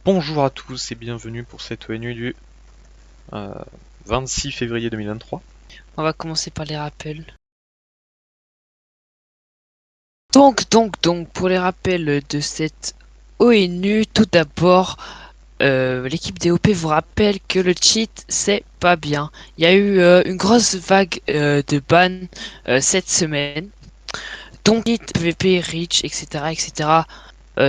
Bonjour à tous et bienvenue pour cette ONU du 26 février 2023. On va commencer par les rappels. Donc, pour les rappels de cette ONU, tout d'abord, l'équipe DOP vous rappelle que le cheat, c'est pas bien. Il y a eu une grosse vague de ban cette semaine. Donc, cheat, PvP, Reach, etc., etc.,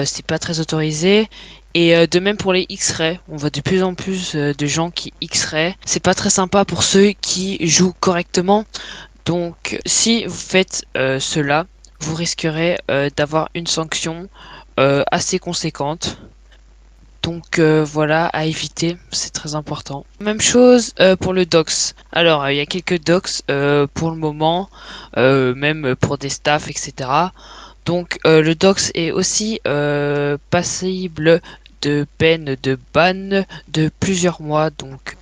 c'est pas très autorisé. Et de même pour les X-Ray, on voit de plus en plus de gens qui X-Ray. C'est pas très sympa pour ceux qui jouent correctement. Donc, si vous faites cela, vous risquerez d'avoir une sanction assez conséquente. Donc voilà, à éviter, c'est très important. Même chose pour le dox. Alors, il y a quelques dox pour le moment, même pour des staffs, etc. Donc, le dox est aussi passible de peine de ban de plusieurs mois. Donc,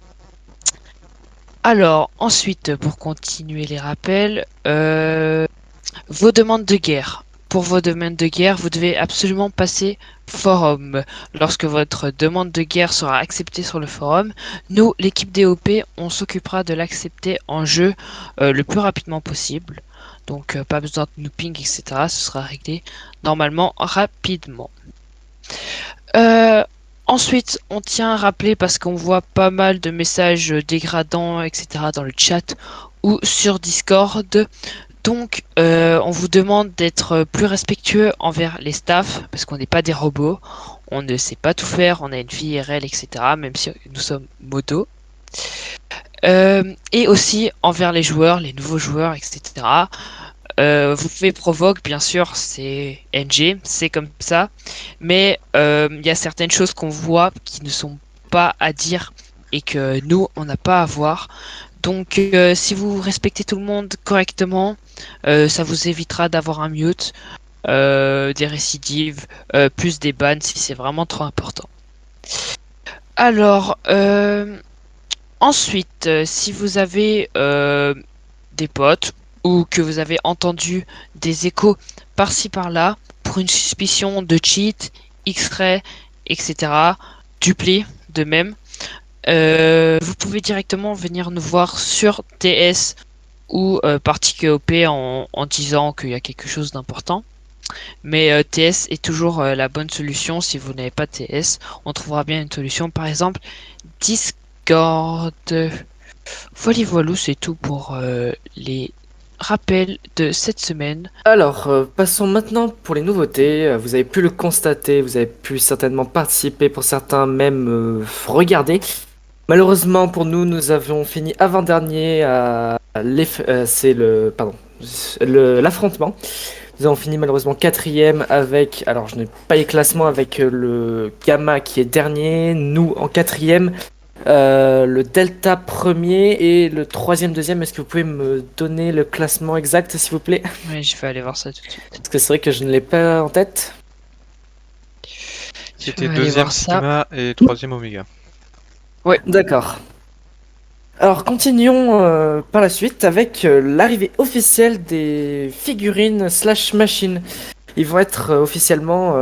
alors, ensuite, pour continuer les rappels, vos demandes de guerre. Pour vos demandes de guerre, vous devez absolument passer forum. Lorsque votre demande de guerre sera acceptée sur le forum, nous, l'équipe DOP, on s'occupera de l'accepter en jeu le plus rapidement possible. Donc, pas besoin de nooping, etc. Ce sera réglé normalement rapidement. Euh, Ensuite, on tient à rappeler, parce qu'on voit pas mal de messages dégradants, etc. dans le chat ou sur Discord. Donc, on vous demande d'être plus respectueux envers les staffs, parce qu'on n'est pas des robots, on ne sait pas tout faire, on a une vie IRL, etc., même si nous sommes modos. Et aussi envers les joueurs, les nouveaux joueurs, etc. Vous pouvez provoque, bien sûr, c'est NG, c'est comme ça, mais il y a certaines choses qu'on voit qui ne sont pas à dire et que nous, on n'a pas à voir. Donc, si vous respectez tout le monde correctement, ça vous évitera d'avoir un mute, des récidives, plus des bans si c'est vraiment trop important. Alors, ensuite, si vous avez des potes ou que vous avez entendu des échos par-ci par-là pour une suspicion de cheat, X-ray, etc., dupli de même, vous pouvez directement venir nous voir sur TS ou partie KOP en disant qu'il y a quelque chose d'important. Mais TS est toujours la bonne solution si vous n'avez pas TS. On trouvera bien une solution. Par exemple, Discord. Voilà, c'est tout pour les rappels de cette semaine. Alors, passons maintenant pour les nouveautés. Vous avez pu le constater, vous avez pu certainement participer, pour certains même regarder. Malheureusement pour nous, nous avons fini avant-dernier c'est l'affrontement. Nous avons fini malheureusement quatrième avec, alors je n'ai pas les classements, avec le Gamma qui est dernier, nous en quatrième, le Delta premier et le troisième deuxième. Est-ce que vous pouvez me donner le classement exact, s'il vous plaît? Ouais, je vais aller voir ça tout de suite. Parce que c'est vrai que je ne l'ai pas en tête. Je C'était vais aller deuxième voir ça. Sigma et troisième Oméga. D'accord. Alors continuons par la suite avec l'arrivée officielle des figurines slash machines. Ils vont être officiellement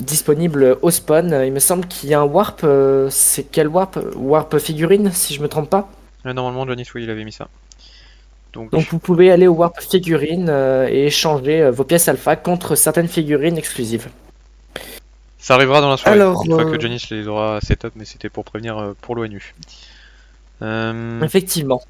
disponibles au spawn. Il me semble qu'il y a un warp. C'est quel warp? Warp figurine, si je me trompe pas. Normalement, Johnny il avait mis ça. Donc Donc, vous pouvez aller au warp figurine et échanger vos pièces alpha contre certaines figurines exclusives. ça arrivera dans la soirée, Alors, une fois que Johnny les aura setup, mais c'était pour prévenir pour l'ONU. effectivement.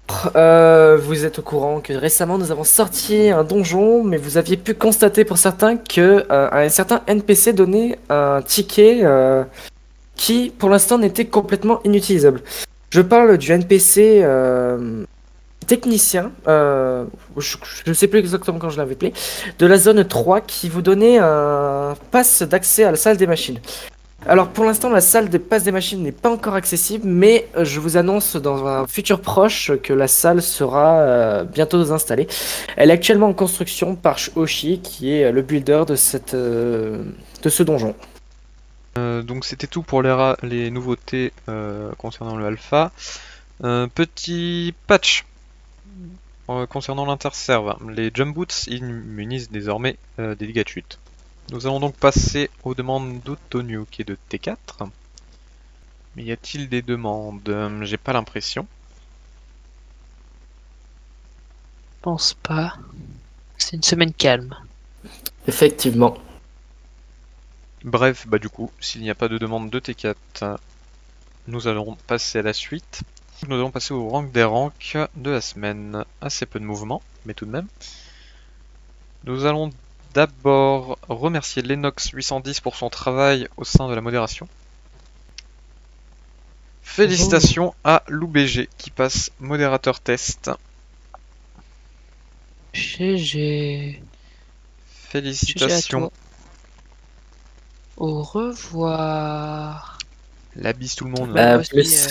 Vous êtes au courant que récemment nous avons sorti un donjon, mais vous aviez pu constater pour certains que un certain NPC donnait un ticket qui pour l'instant n'était complètement inutilisable. Je parle du NPC technicien, je ne sais plus exactement quand je l'avais appelé, de la zone 3 qui vous donnait un pass d'accès à la salle des machines. Alors pour l'instant la salle des passes des machines n'est pas encore accessible, mais je vous annonce dans un futur proche que la salle sera bientôt installée. Elle est actuellement en construction par Oshi qui est le builder de de ce donjon. donc c'était tout pour les nouveautés concernant le alpha. Petit patch concernant l'interserve. Les jump boots immunisent désormais des dégâts de chute. Nous allons donc passer aux demandes d'Otoniuk et de T4. Mais y a-t-il des demandes? J'ai pas l'impression. Je pense pas. C'est une semaine calme. Effectivement. Bref, bah du coup, s'il n'y a pas de demande de T4, nous allons passer à la suite. Nous allons passer au rank des ranks de la semaine. Assez peu de mouvements, mais tout de même. Nous allons d'abord remercier Lennox 810 pour son travail au sein de la modération. Félicitations à l'UBG qui passe modérateur test. GG. Félicitations. Au revoir. La bise tout le monde. Bah, Moi aussi, plus.